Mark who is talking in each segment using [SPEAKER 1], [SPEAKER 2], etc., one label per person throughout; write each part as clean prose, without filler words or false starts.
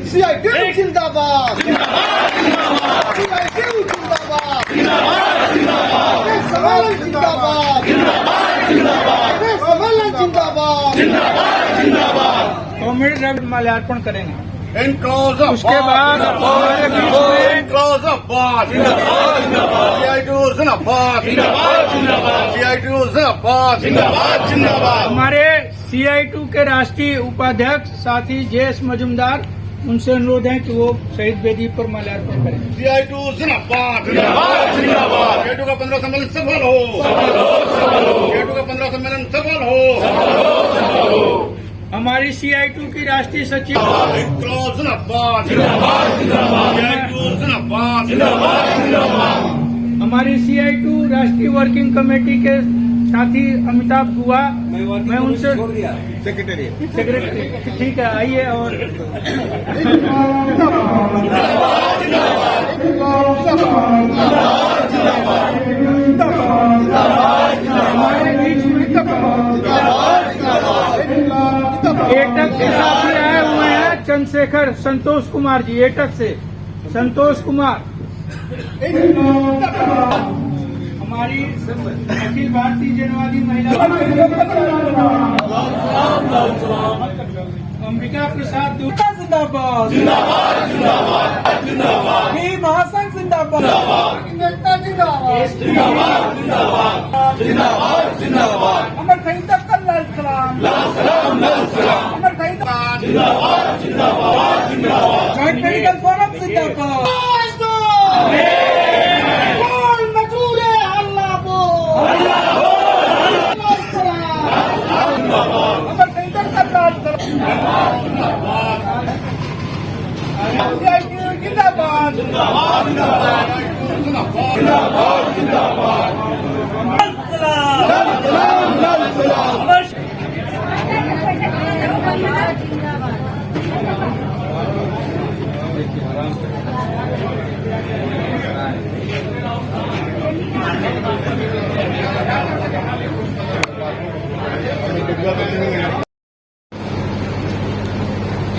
[SPEAKER 1] CITU जिंदाबाद, CITU जिंदाबाद, सम्मेलन जिंदाबाद, सम्मेलन जिंदाबाद।
[SPEAKER 2] कॉमरेड रवि माल्यार्पण करेंगे।
[SPEAKER 3] उसके बाद हमारे बीच में हमारे CITU के राष्ट्रीय उपाध्यक्ष साथी JS मजुमदार, उनसे अनुरोध है कि वो शहीद वेदी पर माल्यार्पण करें। CITU जिंदाबाद, CITU का 15 सम्मेलन सफल हो, CITU का 15 सम्मेलन सफल हो।
[SPEAKER 2] हमारी CITU की राष्ट्रीय सचिव हमारी CITU राष्ट्रीय वर्किंग कमेटी के साथी अमिताभ दुआ, मैं उनसे सेक्रेटरी ठीक है, आइए। और हमारे बीच में एटक के साथी आए हुए हैं चंद्रशेखर संतोष कुमार जी, एटक से संतोष कुमार। हमारी अखिल भारतीय जनवादी महिला अंबिका प्रसाद दूता जिंदाबाद, महासंघ जिंदाबाद, अमर शहीद लाल सलाम, अमर शहीद जॉइंट मेडिकल फोरम जिंदाबाद।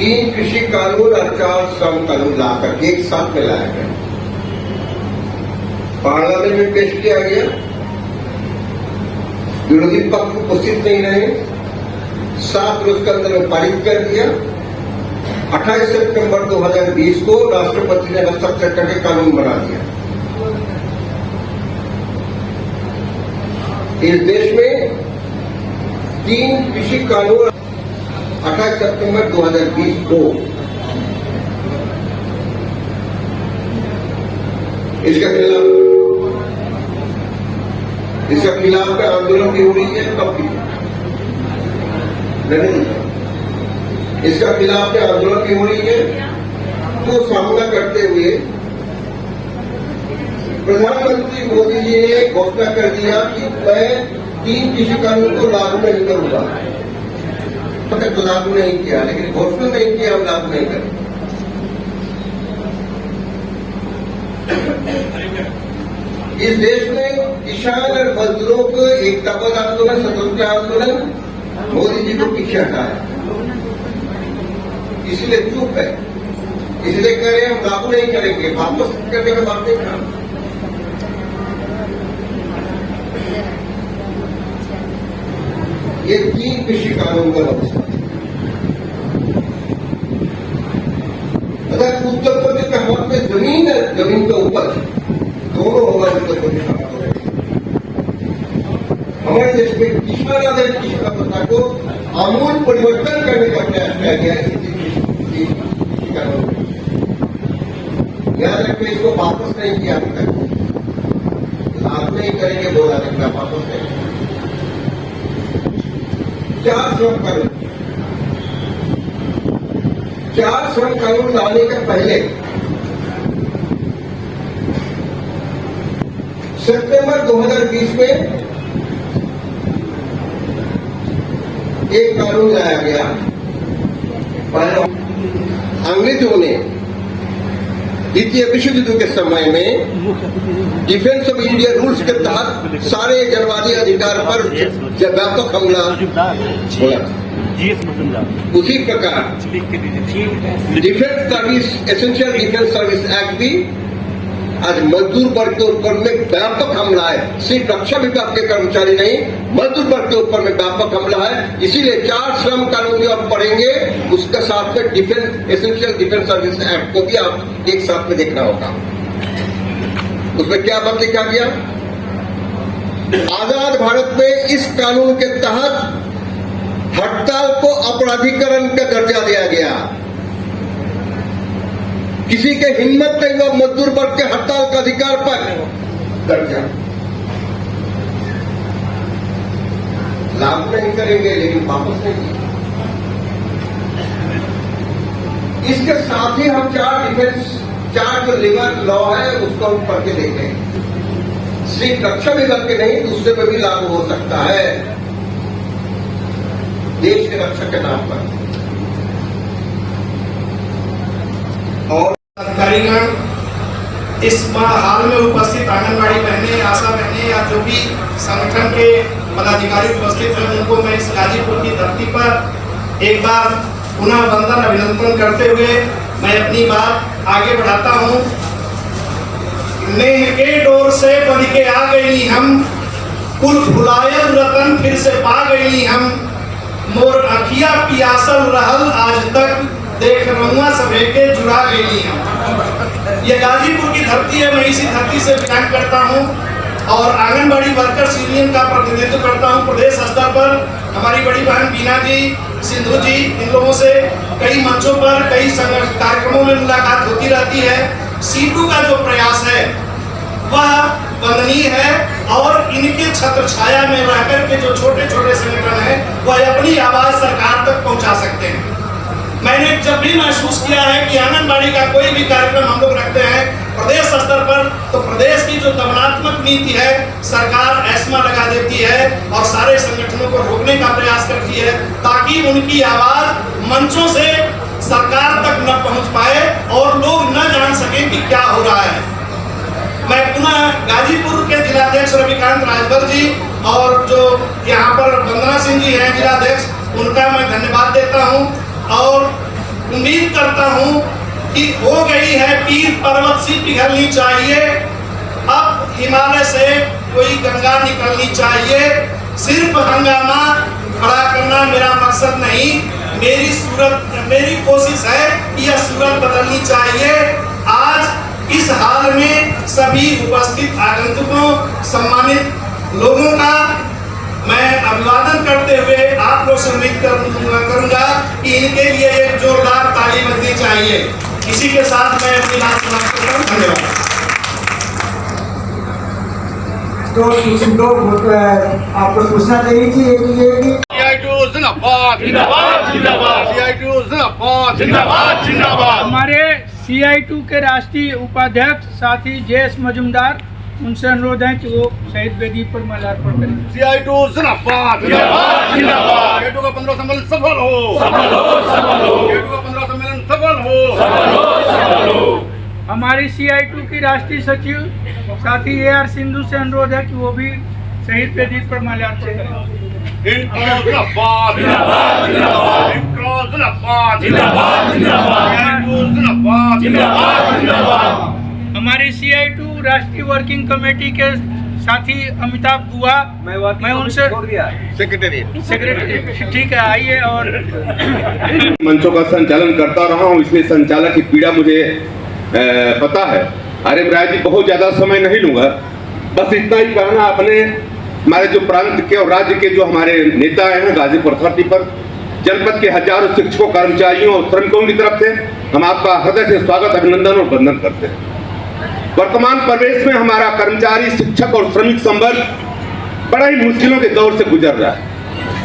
[SPEAKER 4] तीन कृषि कानून और 4 श्रम कानून लाकर एक साथ में लाया गया, पार्लियामेंट में पेश किया गया, विरोधी पक्ष उपस्थित नहीं रहे, 7 रोज के अंदर में पारित कर दिया। 28 सितंबर 2020 को राष्ट्रपति ने हस्ताक्षर करके कानून बना दिया। इस देश में 3 कृषि कानून 28 सितंबर 2020 को इसका खिलाफ में आंदोलन की हो रही है। कब की नहीं, इसका खिलाफ में आंदोलन की हो रही है, तो सामना करते हुए प्रधानमंत्री मोदी जी ने घोषणा कर दिया कि मैं 3 कृषि कानून को लागू नहीं करूंगा। तक लागू नहीं किया, लेकिन घोषणा नहीं किया, हम लागू नहीं करें। इस देश में किसान और मजदूरों को एकताबद्ध आंदोलन, स्वतंत्र आंदोलन मोदी जी को पीछे हटाया, इसलिए चुप है, इसलिए कह रहे हैं हम लागू नहीं करेंगे, वापस करने का बात नहीं कहा। ये 3 कृषि कानून का लक्ष्य है। अगर उत्तर प्रदेश के हाथ में जमीन है, जमीन का उपज दोनों होगा। उत्तर प्रदेश हमारे देश में किसान आधारित कृषि व्यवस्था को आमूल परिवर्तन करने का प्रयास किया गया है। कृषि कानून याद रखिए, इसको वापस नहीं किया अभी तक, लागू नहीं करेंगे, बोला लेकिन वापस नहीं। 4 श्रम कानून, 4 श्रम कानून लाने के पहले सितंबर 2020 में एक कानून लाया गया। पहले अंग्रेजों ने द्वितीय विश्व युद्ध के समय में डिफेंस ऑफ इंडिया रूल्स के तहत सारे जनवादी अधिकार पर व्यापक हमला बोला। उसी प्रकार defence service essential defence service act भी आज मजदूर वर्ग के ऊपर में व्यापक हमला है। सिर्फ रक्षा विभाग के कर्मचारी नहीं, मजदूर वर्ग के ऊपर में व्यापक हमला है। इसीलिए 4 श्रम कानून जो आप पढ़ेंगे उसके साथ में defence essential defence service act को भी आप एक साथ में देखना होगा। उसमें क्या बात लिखा गया? आजाद भारत में इस कानून के तहत हड़ताल को अपराधीकरण का दर्जा दिया गया। किसी के हिम्मत नहीं हुआ मजदूर वर्ग के हड़ताल का अधिकार पर दर्जा लागू नहीं करेंगे, लेकिन वापस नहीं। इसके साथ ही हम 4 जो लेबर लॉ है उसको हम पढ़ के देखें। सिर्फ रक्षा विभाग के नहीं, दूसरे पर भी लागू हो सकता है देश के रक्षा के नाम पर। और
[SPEAKER 5] अधिकारीगण, इस हाल में उपस्थित आंगनबाड़ी बहनें, आशा बहनें या जो भी संगठन के पदाधिकारी उपस्थित हैं, उनको मैं इस गाजीपुर की धरती पर एक बार पुनः वंदन अभिनंदन करते हुए मैं अपनी बात आगे बढ़ाता हूँ। नेह के डोर से बन के आ गई हम, कुल भुलायल रतन फिर से पा गई हम, मोर अखिया पियासल रहल आज तक, देख रहुआ सभे के जुड़ा गई हम। ये गाजीपुर की धरती है, मैं इसी धरती से बिलोंग करता हूँ और आंगनबाड़ी वर्कर्स यूनियन का प्रतिनिधित्व करता हूँ। प्रदेश स्तर पर हमारी बड़ी बहन बीना जी, सिंधु जी, इन लोगों से कई मंचों पर कई कार्यक्रमों में मुलाकात होती रहती है। सीटू का जो प्रयास है वह वंदनीय है और इनके छत्र छाया में रहकर के जो छोटे छोटे संगठन हैं वह अपनी आवाज सरकार तक पहुंचा सकते हैं। मैंने जब भी महसूस किया है कि आंगनबाड़ी का कोई भी कार्यक्रम हम लोग रखते हैं प्रदेश स्तर पर, तो प्रदेश की जो दमनात्मक नीति है सरकार एस्मा लगा देती है और सारे संगठनों को रोकने का प्रयास करती है ताकि उनकी आवाज मंचों से सरकार तक न पहुंच पाए और लोग न जान सके कि क्या हो रहा है। मैं पुनः गाजीपुर के जिलाध्यक्ष रविकांत राजभर जी और जो यहाँ पर वंदना सिंह जी हैं जिलाध्यक्ष, उनका मैं धन्यवाद देता हूँ और उम्मीद करता हूँ कि हो गई है पीर पर्वत सी पिघलनी चाहिए, अब हिमालय से कोई गंगा निकलनी चाहिए। सिर्फ हंगामा खड़ा करना मेरा मकसद नहीं, मेरी कोशिश है कि यह सूरत बदलनी चाहिए। आज इस हाल में सभी उपस्थित आगंतुकों, सम्मानित लोगों का मैं अभिवादन करते हुए आप लोग से उम्मीद करूंगा कि इनके लिए एक जोरदार ताली बजनी चाहिए। इसी के साथ मैं अपनी बात समाप्त करता हूं। धन्यवाद।
[SPEAKER 6] तो कुछ लोग आपको पूछना चाहिए कि
[SPEAKER 2] हमारे CI2 के राष्ट्रीय उपाध्यक्ष साथी JS मजुमदार, उनसे अनुरोध है कि वो शहीद वेदी पर माल्यार्पण करें।
[SPEAKER 1] CI2 जिंदाबाद, CI2 का 15 सम्मेलन सफल हो, CI2 का 15 सम्मेलन सफल हो।
[SPEAKER 2] हमारी CI2 की राष्ट्रीय सचिव साथी AR सिंधु से अनुरोध है कि वो भी शहीद वेदी पर माल्यार्पण करें। हमारी CI2 राष्ट्रीय वर्किंग कमेटी के साथी अमिताभ गुहा, मैं उनसे सेक्रेटरी ठीक है, आइए। और
[SPEAKER 7] मंचों का संचालन करता रहा हूं, इसलिए संचालक की पीड़ा मुझे पता है। अरे राय जी, बहुत ज्यादा समय नहीं लूंगा, बस इतना ही कहना, अपने हमारे जो प्रांत के और राज्य के जो हमारे नेता हैं गाजीपुर धरती पर, जनपद के हजारों शिक्षकों, कर्मचारियों और श्रमिकों की तरफ से हम आपका हृदय से स्वागत, अभिनंदन और वंदन करते हैं। वर्तमान परिवेश में हमारा कर्मचारी, शिक्षक और श्रमिक संवर्ग बड़ा ही मुश्किलों के दौर से गुजर रहा है।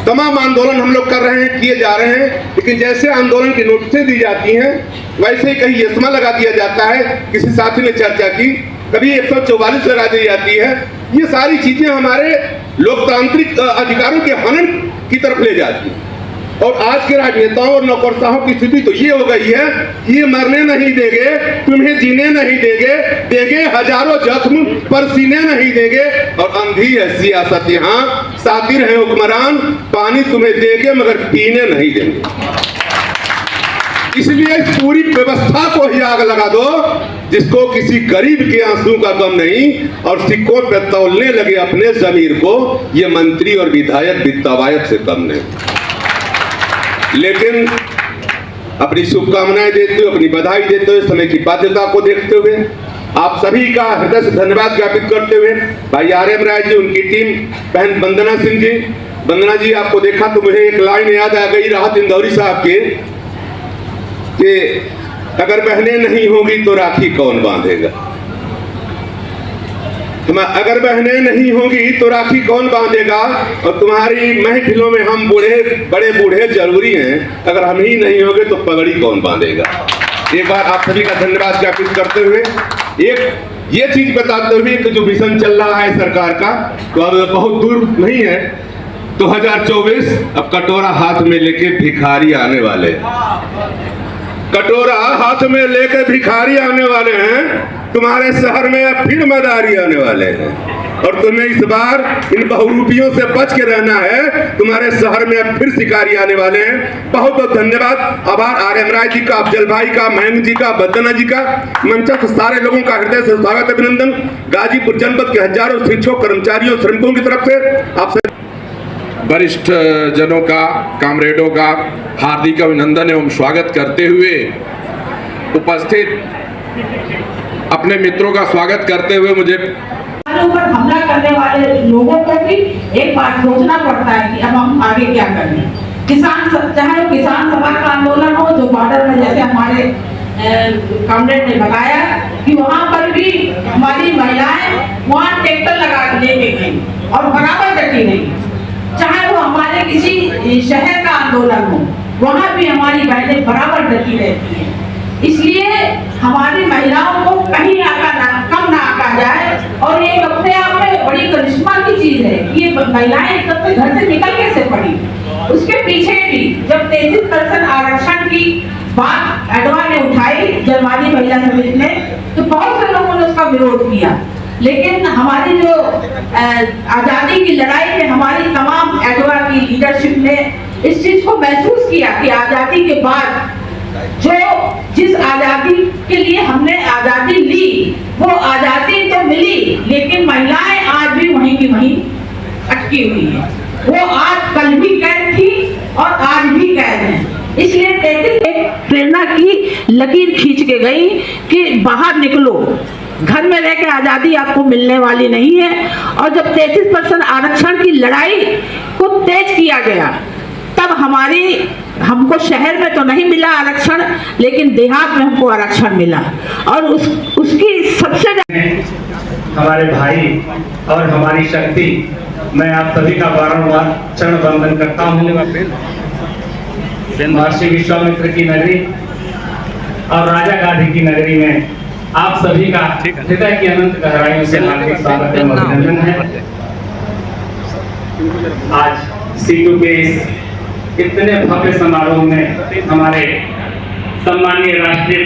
[SPEAKER 7] तमाम आंदोलन हम लोग कर रहे हैं, किए जा रहे हैं, लेकिन जैसे आंदोलन की नोटिसें दी जाती हैं वैसे ही कहीं एस्मा लगा दिया जाता है। किसी साथी ने चर्चा की, कभी 144 लगा दी जाती है। ये सारी चीजें हमारे लोकतांत्रिक अधिकारों के हनन की तरफ ले जाती हैं। और आज के राजनेताओं और नौकरशाहों की स्थिति तो ये हो गई है, ये मरने नहीं देंगे, तुम्हें जीने नहीं देंगे हजारों जख्म पर सीने नहीं देंगे। और अंधी है सियासत यहाँ, सातिर है हुक्मरान, पानी तुम्हें देंगे मगर पीने नहीं देंगे। इसलिए इस पूरी व्यवस्था को ही आग लगा दो, जिसको किसी गरीब के आंसू का गम नहीं और सिक्कों पर तौलने लगे अपने जमीर को ये मंत्री और विधायक भी तवायत से कम नहीं। लेकिन अपनी शुभकामनाएं देते हुए, अपनी बधाई देते हुए, समय की बाध्यता को देखते हुए आप सभी का हृदय से धन्यवाद ज्ञापित करते हुए भाई RM राय जी, उनकी टीम, बहन वंदना सिंह जी, वंदना जी आपको देखा तो मुझे एक लाइन याद आ गई राहत इंदौरी साहब के कि अगर बहनें नहीं होंगी तो राखी कौन बांधेगा। अगर बहनें नहीं होंगी तो राखी कौन बांधेगा। और तुम्हारी महफिलों में हम बड़े बूढ़े जरूरी हैं, अगर हम ही नहीं होंगे तो पगड़ी कौन बांधेगा। एक बार आप सभी का धन्यवाद ज्ञापित करते हुए एक ये चीज बताते हुए कि जो मिशन चल रहा है सरकार का, तो अब बहुत दूर नहीं है, 2024 अब कटोरा हाथ में लेके भिखारी आने वाले हैं। कटोरा हाथ में लेके भिखारी आने वाले हैं, तुम्हारे शहर में अब फिर मदारी आने वाले हैं। और तुम्हें इस बार इन बहुरूपियों से बच के रहना है, तुम्हारे शहर में अब फिर शिकारी आने वाले हैं। बहुत बहुत धन्यवाद, आभार RM राय जी का, अफजल भाई का, मयंक जी का, वंदना जी का, मंचस्थ सारे लोगों का हृदय से स्वागत अभिनंदन। गाजीपुर जनपद के हजारों शिक्षकों, कर्मचारियों, श्रमिकों की तरफ से आप
[SPEAKER 8] वरिष्ठ जनों का, कामरेडों का हार्दिक अभिनंदन एवं स्वागत करते हुए उपस्थित अपने मित्रों का स्वागत करते हुए मुझे
[SPEAKER 9] ऊपर हमला करने वाले लोगों को भी एक बात सोचना पड़ता है कि अब हम आगे क्या करें। किसान, चाहे वो किसान सभा का आंदोलन हो, जो बॉर्डर में जैसे हमारे कामरेड ने बताया कि वहाँ पर भी हमारी महिलाएं वहाँ ट्रैक्टर लगा लेके गई और बराबर डटी रही। चाहे वो हमारे किसी शहर का आंदोलन हो, वहाँ भी हमारी बहनें बराबर डटी रहती हैं। इसलिए हमारी महिलाओं को कहीं कम ना आका जाए। और ये अपने आप में बड़ी करिश्मा की चीज है कि ये महिलाएं तब तक घर से निकल कैसे पड़ी। उसके पीछे भी जब 33% आरक्षण की बात अडवा ने उठाई, जलवादी महिला समिति ने, तो बहुत से लोगों ने उसका विरोध किया। लेकिन हमारी जो आजादी की लड़ाई में हमारी तमाम अडवा की लीडरशिप ने इस चीज को महसूस किया कि आजादी के बाद जिस आजादी के लिए हमने आजादी ली, वो आजादी तो मिली, लेकिन महिलाएं आज भी वहीं की वहीं अटकी हुई हैं। वो आज कल भी कैद थी और आज भी कैद हैं। इसलिए 33 प्रेरणा की लकीर खींच के गई कि बाहर निकलो, घर में रह के आजादी आपको मिलने वाली नहीं है। और जब 33% आरक्षण की लड़ाई को तेज किया गया, तब हमको शहर में तो नहीं मिला आरक्षण, लेकिन देहात में हमको आरक्षण मिला। और उसकी सबसे
[SPEAKER 10] हमारे भाई और हमारी शक्ति, मैं आप सभी का बारंबार चरण वंदन करता हूँ। महर्षि विश्वामित्र की नगरी और राजा गांधी की नगरी में आप सभी का हृदय की अनंत गहराइयों से हार्दिक स्वागत एवं अभिनंदन है। आज सीटू के इतने भव्य समारोह में हमारे सम्मानीय राष्ट्रीय